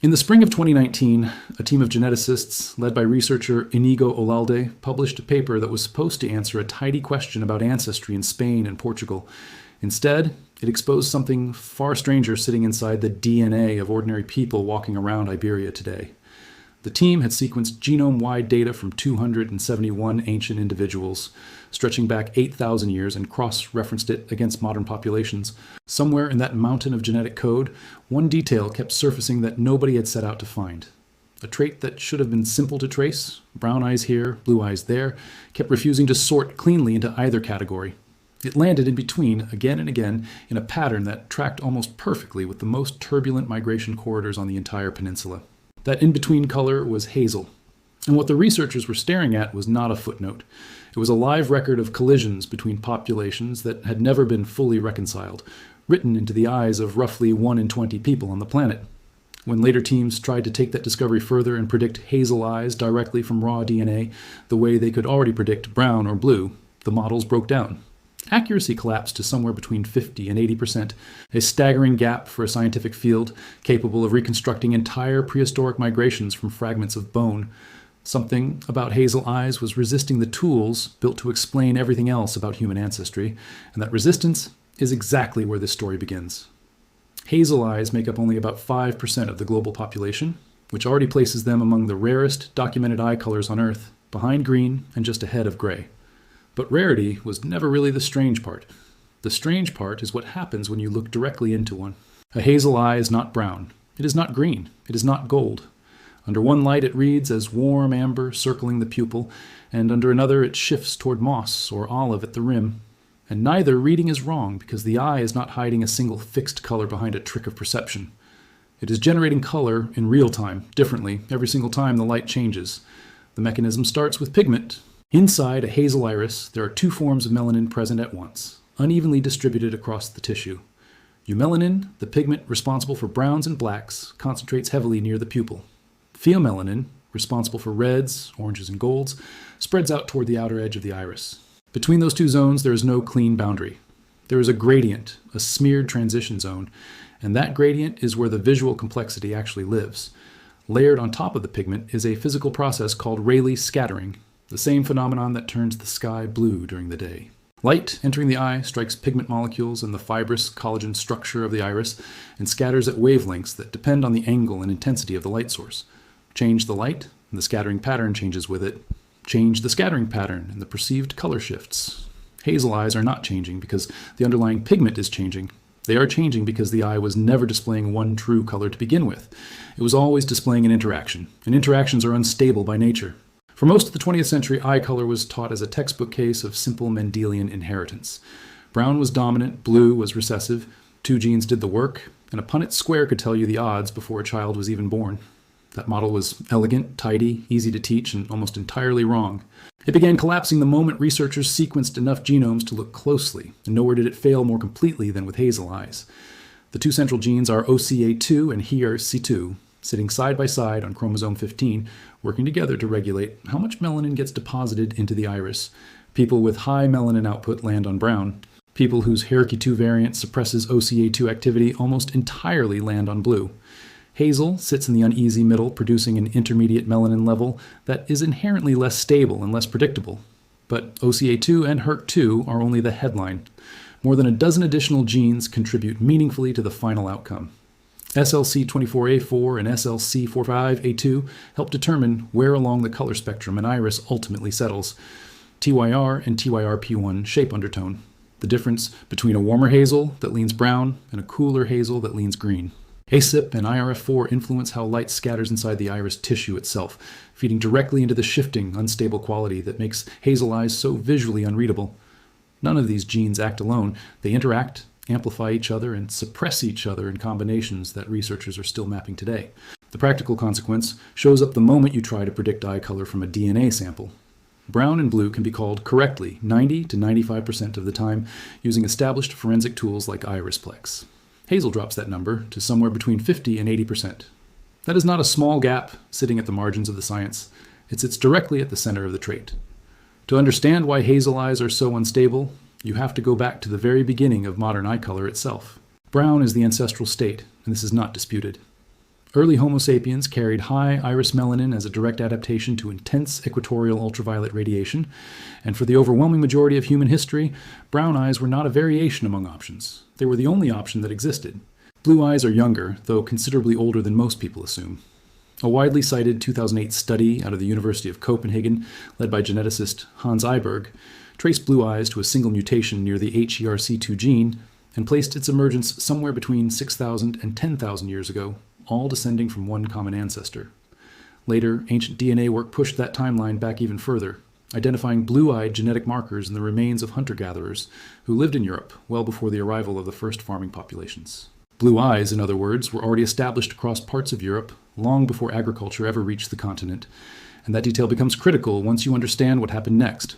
In the spring of 2019, a team of geneticists led by researcher Inigo Olalde published a paper that was supposed to answer a tidy question about ancestry in Spain and Portugal. Instead, it exposed something far stranger sitting inside the DNA of ordinary people walking around Iberia today. The team had sequenced genome-wide data from 271 ancient individuals, stretching back 8,000 years, and cross-referenced it against modern populations. Somewhere in that mountain of genetic code, one detail kept surfacing that nobody had set out to find. A trait that should have been simple to trace, brown eyes here, blue eyes there, kept refusing to sort cleanly into either category. It landed in between, again and again, in a pattern that tracked almost perfectly with the most turbulent migration corridors on the entire peninsula. That in-between color was Hazel. And what the researchers were staring at was not a footnote. It was a live record of collisions between populations that had never been fully reconciled, written into the eyes of roughly 1 in 20 people on the planet. When later teams tried to take that discovery further and predict hazel eyes directly from raw DNA, the way they could already predict brown or blue, the models broke down. Accuracy collapsed to somewhere between 50 and 80%, a staggering gap for a scientific field capable of reconstructing entire prehistoric migrations from fragments of bone. Something about hazel eyes was resisting the tools built to explain everything else about human ancestry, and that resistance is exactly where this story begins. Hazel eyes make up only about 5% of the global population, which already places them among the rarest documented eye colors on Earth, behind green and just ahead of gray. But rarity was never really the strange part. The strange part is what happens when you look directly into one. A hazel eye is not brown. It is not green. It is not gold. Under one light it reads as warm amber circling the pupil, and under another it shifts toward moss or olive at the rim. And neither reading is wrong because the eye is not hiding a single fixed color behind a trick of perception. It is generating color in real time, differently, every single time the light changes. The mechanism starts with pigment. Inside a hazel iris, there are 2 forms of melanin present at once, unevenly distributed across the tissue. Eumelanin, the pigment responsible for browns and blacks, concentrates heavily near the pupil. Pheomelanin, responsible for reds, oranges, and golds, spreads out toward the outer edge of the iris. Between those 2 zones, there is no clean boundary. There is a gradient, a smeared transition zone, and that gradient is where the visual complexity actually lives. Layered on top of the pigment is a physical process called Rayleigh scattering, the same phenomenon that turns the sky blue during the day. Light entering the eye strikes pigment molecules in the fibrous collagen structure of the iris and scatters at wavelengths that depend on the angle and intensity of the light source. Change the light, and the scattering pattern changes with it. Change the scattering pattern, and the perceived color shifts. Hazel eyes are not changing because the underlying pigment is changing. They are changing because the eye was never displaying one true color to begin with. It was always displaying an interaction, and interactions are unstable by nature. For most of the 20th century, eye color was taught as a textbook case of simple Mendelian inheritance. Brown was dominant, blue was recessive, 2 genes did the work, and a Punnett square could tell you the odds before a child was even born. That model was elegant, tidy, easy to teach, and almost entirely wrong. It began collapsing the moment researchers sequenced enough genomes to look closely, and nowhere did it fail more completely than with hazel eyes. The 2 central genes are OCA2 and HERC2, sitting side by side on chromosome 15, working together to regulate how much melanin gets deposited into the iris. People with high melanin output land on brown. People whose HERC2 variant suppresses OCA2 activity almost entirely land on blue. Hazel sits in the uneasy middle, producing an intermediate melanin level that is inherently less stable and less predictable. But OCA2 and HERC2 are only the headline. More than a dozen additional genes contribute meaningfully to the final outcome. SLC24A4 and SLC45A2 help determine where along the color spectrum an iris ultimately settles. TYR and TYRP1 shape undertone, the difference between a warmer hazel that leans brown and a cooler hazel that leans green. ASIP and IRF4 influence how light scatters inside the iris tissue itself, feeding directly into the shifting, unstable quality that makes hazel eyes so visually unreadable. None of these genes act alone. They interact, amplify each other, and suppress each other in combinations that researchers are still mapping today. The practical consequence shows up the moment you try to predict eye color from a DNA sample. Brown and blue can be called correctly 90 to 95% of the time using established forensic tools like IrisPlex. Hazel drops that number to somewhere between 50 and 80%. That is not a small gap sitting at the margins of the science. It sits directly at the center of the trait. To understand why hazel eyes are so unstable, you have to go back to the very beginning of modern eye color itself. Brown is the ancestral state, and this is not disputed. Early Homo sapiens carried high iris melanin as a direct adaptation to intense equatorial ultraviolet radiation, and for the overwhelming majority of human history, brown eyes were not a variation among options. They were the only option that existed. Blue eyes are younger, though considerably older than most people assume. A widely cited 2008 study out of the University of Copenhagen, led by geneticist Hans Eyberg, traced blue eyes to a single mutation near the HERC2 gene and placed its emergence somewhere between 6,000 and 10,000 years ago, all descending from one common ancestor. Later, ancient DNA work pushed that timeline back even further, identifying blue-eyed genetic markers in the remains of hunter-gatherers who lived in Europe well before the arrival of the first farming populations. Blue eyes, in other words, were already established across parts of Europe long before agriculture ever reached the continent, and that detail becomes critical once you understand what happened next.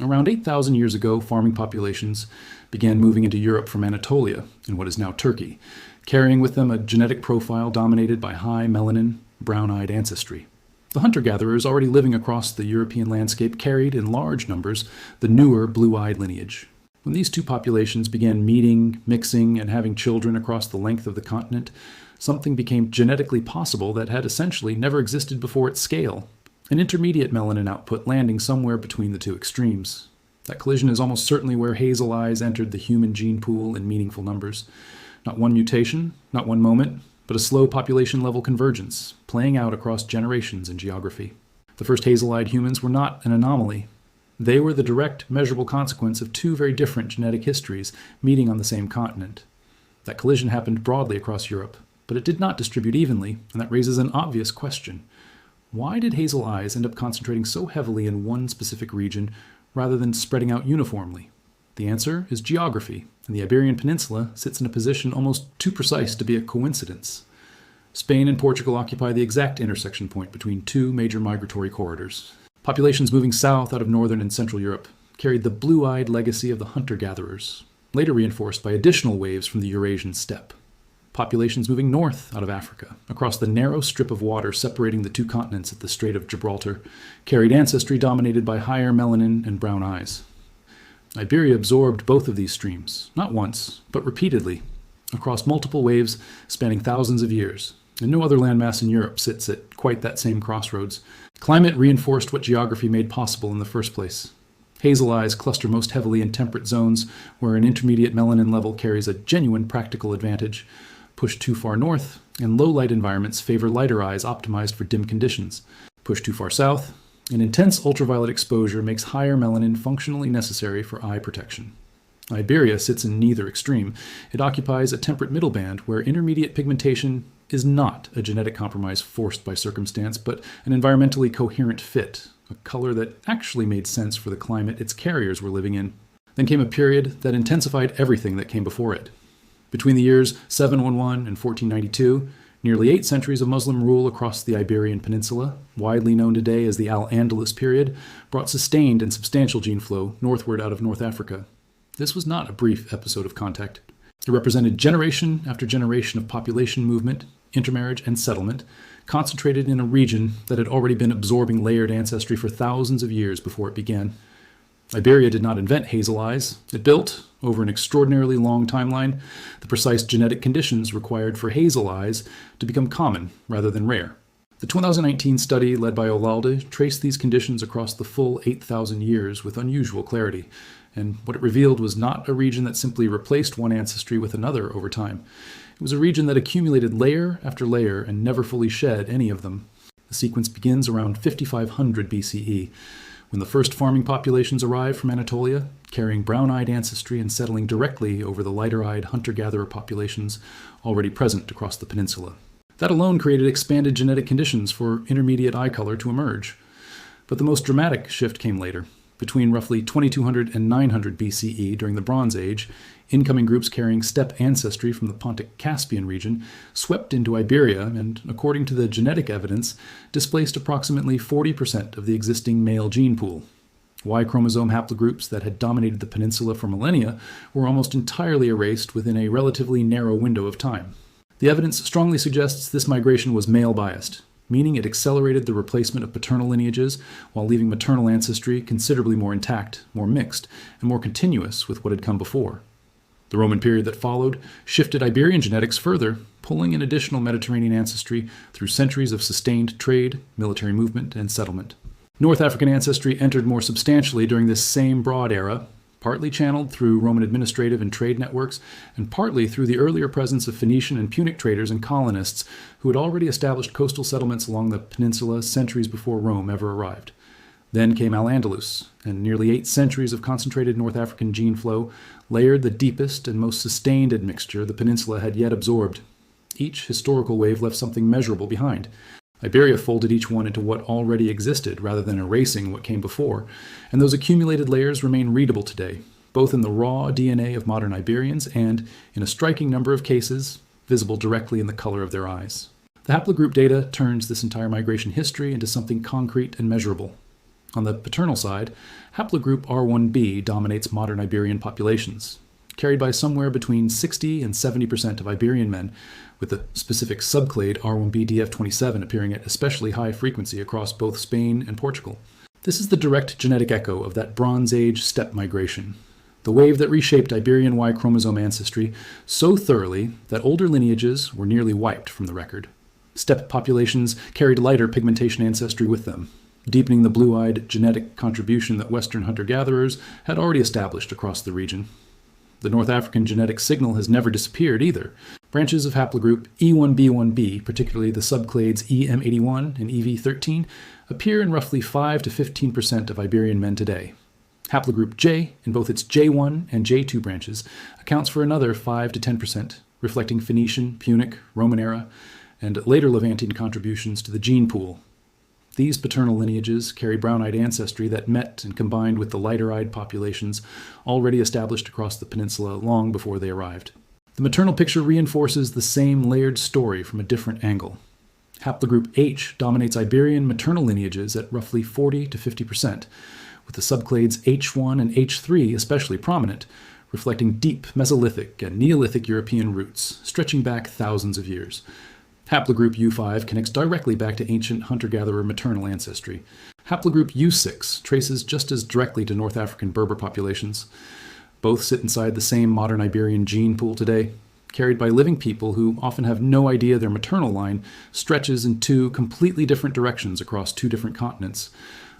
Around 8,000 years ago, farming populations began moving into Europe from Anatolia, in what is now Turkey, carrying with them a genetic profile dominated by high melanin, brown-eyed ancestry. The hunter-gatherers already living across the European landscape carried, in large numbers, the newer blue-eyed lineage. When these two populations began meeting, mixing, and having children across the length of the continent, something became genetically possible that had essentially never existed before at scale, an intermediate melanin output landing somewhere between the two extremes. That collision is almost certainly where hazel eyes entered the human gene pool in meaningful numbers. Not one mutation, not one moment, but a slow population-level convergence, playing out across generations and geography. The first hazel-eyed humans were not an anomaly. They were the direct, measurable consequence of two very different genetic histories meeting on the same continent. That collision happened broadly across Europe, but it did not distribute evenly, and that raises an obvious question. Why did hazel eyes end up concentrating so heavily in one specific region rather than spreading out uniformly? The answer is geography, and the Iberian Peninsula sits in a position almost too precise to be a coincidence. Spain and Portugal occupy the exact intersection point between two major migratory corridors. Populations moving south out of northern and central Europe carried the blue-eyed legacy of the hunter-gatherers, later reinforced by additional waves from the Eurasian steppe. Populations moving north out of Africa, across the narrow strip of water separating the two continents at the Strait of Gibraltar, carried ancestry dominated by higher melanin and brown eyes. Iberia absorbed both of these streams, not once, but repeatedly, across multiple waves spanning thousands of years, and no other landmass in Europe sits at quite that same crossroads. Climate reinforced what geography made possible in the first place. Hazel eyes cluster most heavily in temperate zones, where an intermediate melanin level carries a genuine practical advantage. Push too far north, and low-light environments favor lighter eyes optimized for dim conditions. Push too far south, and intense ultraviolet exposure makes higher melanin functionally necessary for eye protection. Iberia sits in neither extreme. It occupies a temperate middle band where intermediate pigmentation is not a genetic compromise forced by circumstance, but an environmentally coherent fit, a color that actually made sense for the climate its carriers were living in. Then came a period that intensified everything that came before it. Between the years 711 and 1492, nearly 8 centuries of Muslim rule across the Iberian Peninsula, widely known today as the Al-Andalus period, brought sustained and substantial gene flow northward out of North Africa. This was not a brief episode of contact. It represented generation after generation of population movement, intermarriage, and settlement, concentrated in a region that had already been absorbing layered ancestry for thousands of years before it began. Iberia did not invent hazel eyes. It built, over an extraordinarily long timeline, the precise genetic conditions required for hazel eyes to become common rather than rare. The 2019 study led by Olalde traced these conditions across the full 8,000 years with unusual clarity, and what it revealed was not a region that simply replaced one ancestry with another over time. It was a region that accumulated layer after layer and never fully shed any of them. The sequence begins around 5500 BCE, when the first farming populations arrived from Anatolia, carrying brown-eyed ancestry and settling directly over the lighter-eyed hunter-gatherer populations already present across the peninsula. That alone created expanded genetic conditions for intermediate eye color to emerge. But the most dramatic shift came later. Between roughly 2200 and 900 BCE during the Bronze Age, incoming groups carrying steppe ancestry from the Pontic-Caspian region swept into Iberia and, according to the genetic evidence, displaced approximately 40% of the existing male gene pool. Y-chromosome haplogroups that had dominated the peninsula for millennia were almost entirely erased within a relatively narrow window of time. The evidence strongly suggests this migration was male-biased, meaning it accelerated the replacement of paternal lineages while leaving maternal ancestry considerably more intact, more mixed, and more continuous with what had come before. The Roman period that followed shifted Iberian genetics further, pulling in additional Mediterranean ancestry through centuries of sustained trade, military movement, and settlement. North African ancestry entered more substantially during this same broad era, partly channeled through Roman administrative and trade networks, and partly through the earlier presence of Phoenician and Punic traders and colonists who had already established coastal settlements along the peninsula centuries before Rome ever arrived. Then came Al-Andalus, and nearly 8 centuries of concentrated North African gene flow layered the deepest and most sustained admixture the peninsula had yet absorbed. Each historical wave left something measurable behind. Iberia folded each one into what already existed rather than erasing what came before, and those accumulated layers remain readable today, both in the raw DNA of modern Iberians and, in a striking number of cases, visible directly in the color of their eyes. The haplogroup data turns this entire migration history into something concrete and measurable. On the paternal side, haplogroup R1b dominates modern Iberian populations, carried by somewhere between 60 and 70% of Iberian men, with the specific subclade R1b DF27 appearing at especially high frequency across both Spain and Portugal. This is the direct genetic echo of that Bronze Age steppe migration, the wave that reshaped Iberian Y chromosome ancestry so thoroughly that older lineages were nearly wiped from the record. Steppe populations carried lighter pigmentation ancestry with them, deepening the blue-eyed genetic contribution that Western hunter-gatherers had already established across the region. The North African genetic signal has never disappeared either. Branches of haplogroup E1b1b, particularly the subclades EM81 and EV13, appear in roughly 5 to 15% of Iberian men today. Haplogroup J, in both its J1 and J2 branches, accounts for another 5 to 10%, reflecting Phoenician, Punic, Roman era, and later Levantine contributions to the gene pool. These paternal lineages carry brown-eyed ancestry that met and combined with the lighter-eyed populations already established across the peninsula long before they arrived. The maternal picture reinforces the same layered story from a different angle. Haplogroup H dominates Iberian maternal lineages at roughly 40 to 50%, with the subclades H1 and H3 especially prominent, reflecting deep Mesolithic and Neolithic European roots, stretching back thousands of years. Haplogroup U5 connects directly back to ancient hunter-gatherer maternal ancestry. Haplogroup U6 traces just as directly to North African Berber populations. Both sit inside the same modern Iberian gene pool today, carried by living people who often have no idea their maternal line stretches in 2 completely different directions across 2 different continents.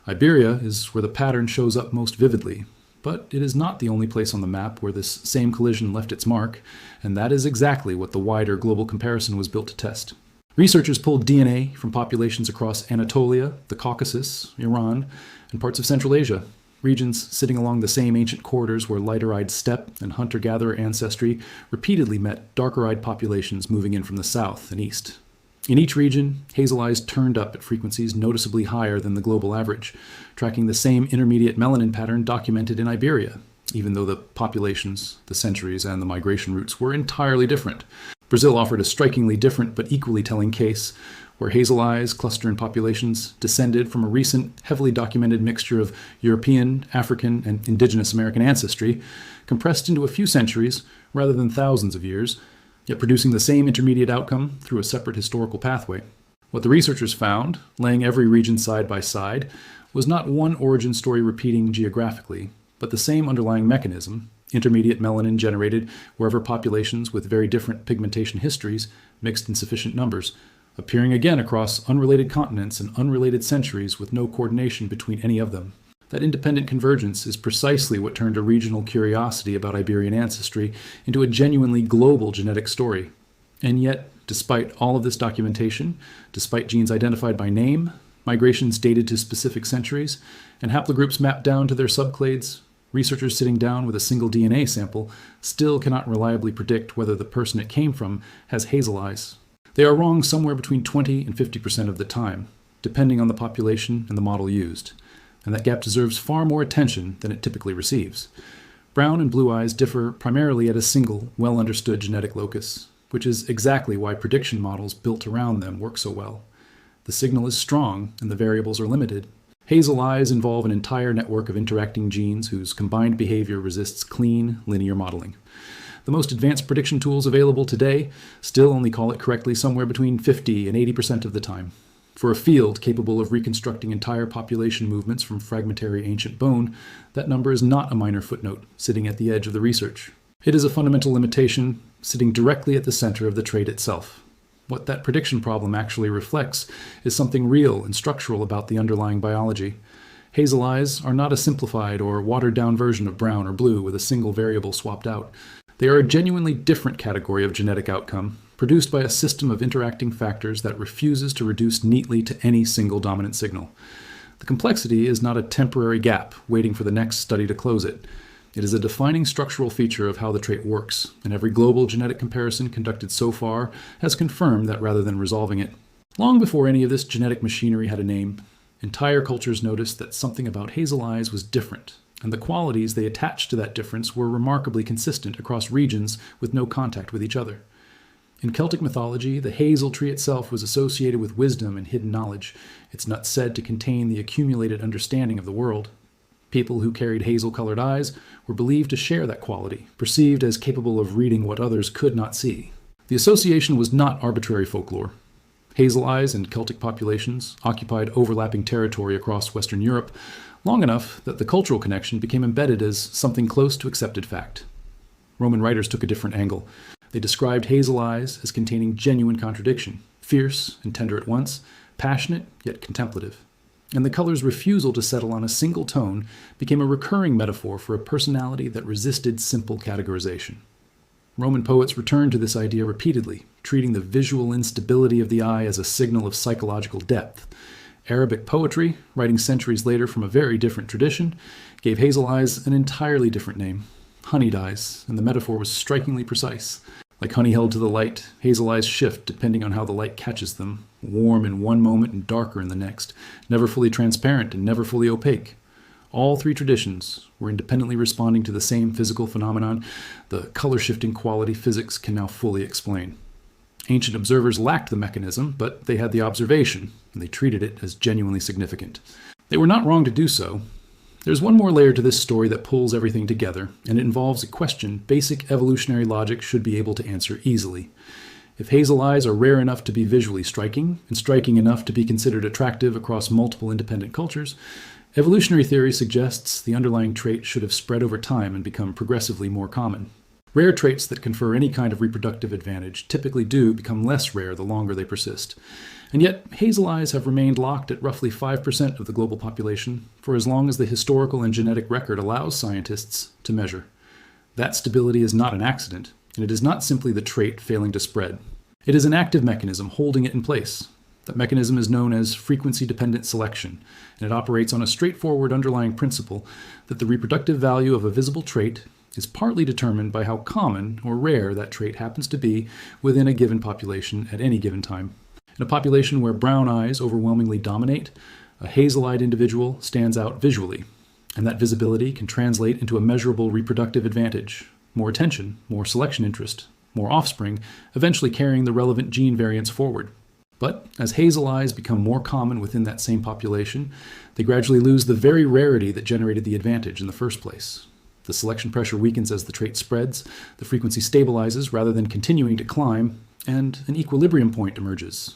Iberia is where the pattern shows up most vividly, but it is not the only place on the map where this same collision left its mark, and that is exactly what the wider global comparison was built to test. Researchers pulled DNA from populations across Anatolia, the Caucasus, Iran, and parts of Central Asia, regions sitting along the same ancient corridors where lighter-eyed steppe and hunter-gatherer ancestry repeatedly met darker-eyed populations moving in from the south and east. In each region, hazel eyes turned up at frequencies noticeably higher than the global average, tracking the same intermediate melanin pattern documented in Iberia, even though the populations, the centuries, and the migration routes were entirely different. Brazil offered a strikingly different but equally telling case, where hazel eyes cluster in populations descended from a recent, heavily documented mixture of European, African, and indigenous American ancestry, compressed into a few centuries rather than thousands of years, yet producing the same intermediate outcome through a separate historical pathway. What the researchers found, laying every region side by side, was not one origin story repeating geographically, but the same underlying mechanism, intermediate melanin generated wherever populations with very different pigmentation histories mixed in sufficient numbers, appearing again across unrelated continents and unrelated centuries with no coordination between any of them. That independent convergence is precisely what turned a regional curiosity about Iberian ancestry into a genuinely global genetic story. And yet, despite all of this documentation, despite genes identified by name, migrations dated to specific centuries, and haplogroups mapped down to their subclades, researchers sitting down with a single DNA sample still cannot reliably predict whether the person it came from has hazel eyes. They are wrong somewhere between 20 and 50% of the time, depending on the population and the model used, and that gap deserves far more attention than it typically receives. Brown and blue eyes differ primarily at a single, well-understood genetic locus, which is exactly why prediction models built around them work so well. The signal is strong and the variables are limited. Hazel eyes involve an entire network of interacting genes whose combined behavior resists clean, linear modeling. The most advanced prediction tools available today still only call it correctly somewhere between 50 and 80% of the time. For a field capable of reconstructing entire population movements from fragmentary ancient bone, that number is not a minor footnote sitting at the edge of the research. It is a fundamental limitation sitting directly at the center of the trait itself. What that prediction problem actually reflects is something real and structural about the underlying biology. Hazel eyes are not a simplified or watered-down version of brown or blue with a single variable swapped out. They are a genuinely different category of genetic outcome, produced by a system of interacting factors that refuses to reduce neatly to any single dominant signal. The complexity is not a temporary gap waiting for the next study to close it. It is a defining structural feature of how the trait works, and every global genetic comparison conducted so far has confirmed that rather than resolving it. Long before any of this genetic machinery had a name, entire cultures noticed that something about hazel eyes was different, and the qualities they attached to that difference were remarkably consistent across regions with no contact with each other. In Celtic mythology, the hazel tree itself was associated with wisdom and hidden knowledge, its nuts said to contain the accumulated understanding of the world. People who carried hazel-colored eyes were believed to share that quality, perceived as capable of reading what others could not see. The association was not arbitrary folklore. Hazel eyes in Celtic populations occupied overlapping territory across Western Europe long enough that the cultural connection became embedded as something close to accepted fact. Roman writers took a different angle. They described hazel eyes as containing genuine contradiction, fierce and tender at once, passionate yet contemplative. And the color's refusal to settle on a single tone became a recurring metaphor for a personality that resisted simple categorization. Roman poets returned to this idea repeatedly, treating the visual instability of the eye as a signal of psychological depth. Arabic poetry, writing centuries later from a very different tradition, gave hazel eyes an entirely different name, honeyed eyes, and the metaphor was strikingly precise. Like honey held to the light, hazel eyes shift depending on how the light catches them, warm in one moment and darker in the next, never fully transparent and never fully opaque. All three traditions were independently responding to the same physical phenomenon the color-shifting quality physics can now fully explain. Ancient observers lacked the mechanism, but they had the observation, and they treated it as genuinely significant. They were not wrong to do so. There's one more layer to this story that pulls everything together, and it involves a question basic evolutionary logic should be able to answer easily. If hazel eyes are rare enough to be visually striking, and striking enough to be considered attractive across multiple independent cultures, evolutionary theory suggests the underlying trait should have spread over time and become progressively more common. Rare traits that confer any kind of reproductive advantage typically do become less rare the longer they persist. And yet, hazel eyes have remained locked at roughly 5% of the global population for as long as the historical and genetic record allows scientists to measure. That stability is not an accident, and it is not simply the trait failing to spread. It is an active mechanism holding it in place. That mechanism is known as frequency-dependent selection, and it operates on a straightforward underlying principle that the reproductive value of a visible trait is partly determined by how common or rare that trait happens to be within a given population at any given time. In a population where brown eyes overwhelmingly dominate, a hazel-eyed individual stands out visually, and that visibility can translate into a measurable reproductive advantage, more attention, more selection interest, more offspring, eventually carrying the relevant gene variants forward. But as hazel eyes become more common within that same population, they gradually lose the very rarity that generated the advantage in the first place. The selection pressure weakens as the trait spreads, the frequency stabilizes rather than continuing to climb, and an equilibrium point emerges.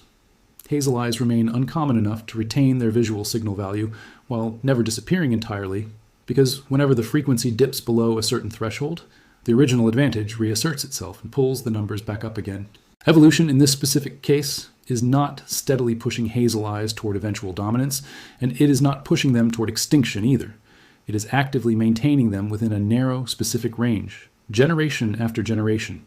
Hazel eyes remain uncommon enough to retain their visual signal value while never disappearing entirely, because whenever the frequency dips below a certain threshold, the original advantage reasserts itself and pulls the numbers back up again. Evolution in this specific case is not steadily pushing hazel eyes toward eventual dominance, and it is not pushing them toward extinction either. It is actively maintaining them within a narrow, specific range, generation after generation.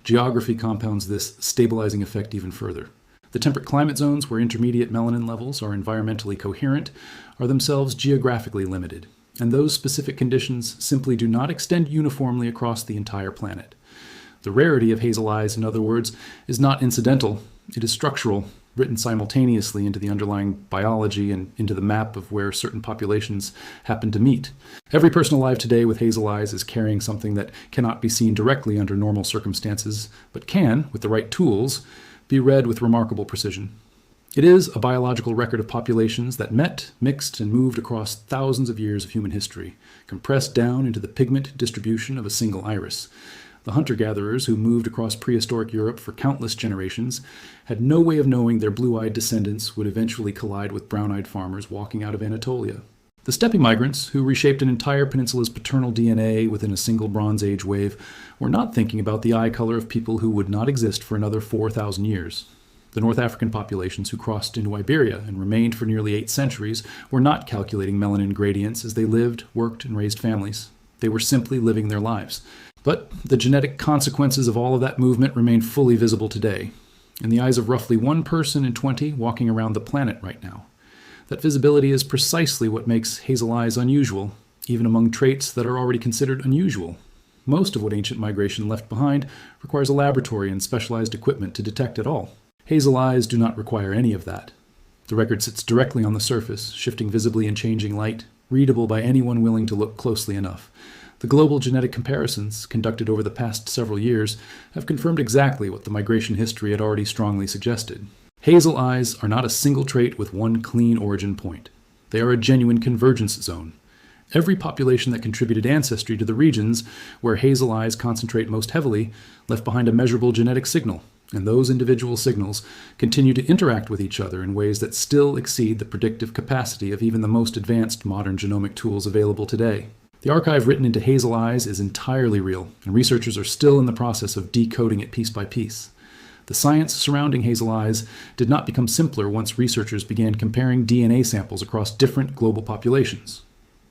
Geography compounds this stabilizing effect even further. The temperate climate zones where intermediate melanin levels are environmentally coherent are themselves geographically limited, and those specific conditions simply do not extend uniformly across the entire planet. The rarity of hazel eyes, in other words, is not incidental, it is structural, written simultaneously into the underlying biology and into the map of where certain populations happen to meet. Every person alive today with hazel eyes is carrying something that cannot be seen directly under normal circumstances, but can, with the right tools, be read with remarkable precision. It is a biological record of populations that met, mixed, and moved across thousands of years of human history, compressed down into the pigment distribution of a single iris. The hunter-gatherers who moved across prehistoric Europe for countless generations had no way of knowing their blue-eyed descendants would eventually collide with brown-eyed farmers walking out of Anatolia. The steppe migrants, who reshaped an entire peninsula's paternal DNA within a single Bronze Age wave, were not thinking about the eye color of people who would not exist for another 4,000 years. The North African populations who crossed into Iberia and remained for nearly 8 centuries were not calculating melanin gradients as they lived, worked, and raised families. They were simply living their lives. But the genetic consequences of all of that movement remain fully visible today, in the eyes of roughly 1 person in 20 walking around the planet right now. That visibility is precisely what makes hazel eyes unusual, even among traits that are already considered unusual. Most of what ancient migration left behind requires a laboratory and specialized equipment to detect it all. Hazel eyes do not require any of that. The record sits directly on the surface, shifting visibly in changing light, readable by anyone willing to look closely enough. The global genetic comparisons, conducted over the past several years, have confirmed exactly what the migration history had already strongly suggested. Hazel eyes are not a single trait with one clean origin point. They are a genuine convergence zone. Every population that contributed ancestry to the regions where hazel eyes concentrate most heavily left behind a measurable genetic signal, and those individual signals continue to interact with each other in ways that still exceed the predictive capacity of even the most advanced modern genomic tools available today. The archive written into hazel eyes is entirely real, and researchers are still in the process of decoding it piece by piece. The science surrounding hazel eyes did not become simpler once researchers began comparing DNA samples across different global populations.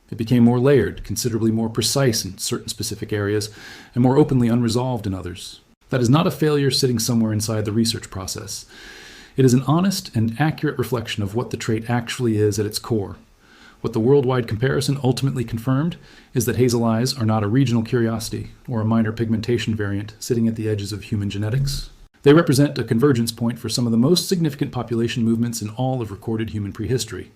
It became more layered, considerably more precise in certain specific areas, and more openly unresolved in others. That is not a failure sitting somewhere inside the research process. It is an honest and accurate reflection of what the trait actually is at its core. What the worldwide comparison ultimately confirmed is that hazel eyes are not a regional curiosity or a minor pigmentation variant sitting at the edges of human genetics. They represent a convergence point for some of the most significant population movements in all of recorded human prehistory.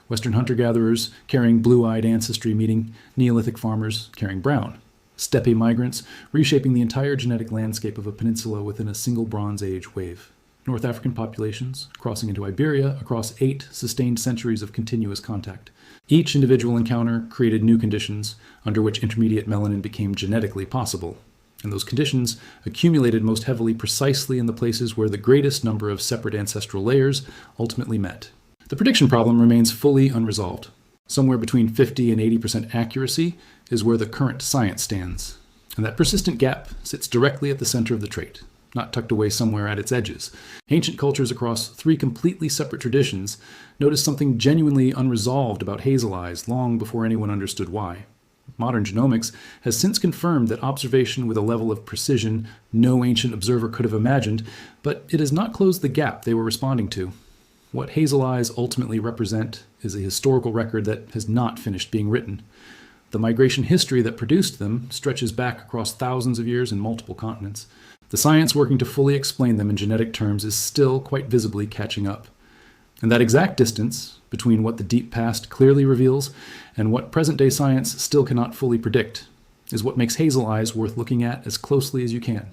Western hunter-gatherers carrying blue-eyed ancestry meeting Neolithic farmers carrying brown. Steppe migrants reshaping the entire genetic landscape of a peninsula within a single Bronze Age wave. North African populations crossing into Iberia across 8 sustained centuries of continuous contact. Each individual encounter created new conditions under which intermediate melanin became genetically possible. And those conditions accumulated most heavily precisely in the places where the greatest number of separate ancestral layers ultimately met. The prediction problem remains fully unresolved. Somewhere between 50 and 80% accuracy is where the current science stands. And that persistent gap sits directly at the center of the trait, not tucked away somewhere at its edges. Ancient cultures across 3 completely separate traditions noticed something genuinely unresolved about hazel eyes long before anyone understood why. Modern genomics has since confirmed that observation with a level of precision no ancient observer could have imagined, but it has not closed the gap they were responding to. What hazel eyes ultimately represent is a historical record that has not finished being written. The migration history that produced them stretches back across thousands of years and multiple continents. The science working to fully explain them in genetic terms is still quite visibly catching up. And that exact distance between what the deep past clearly reveals and what present-day science still cannot fully predict is what makes hazel eyes worth looking at as closely as you can.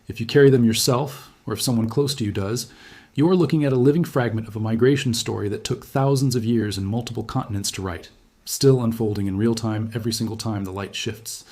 If you carry them yourself, or if someone close to you does, you are looking at a living fragment of a migration story that took thousands of years and multiple continents to write, still unfolding in real time every single time the light shifts.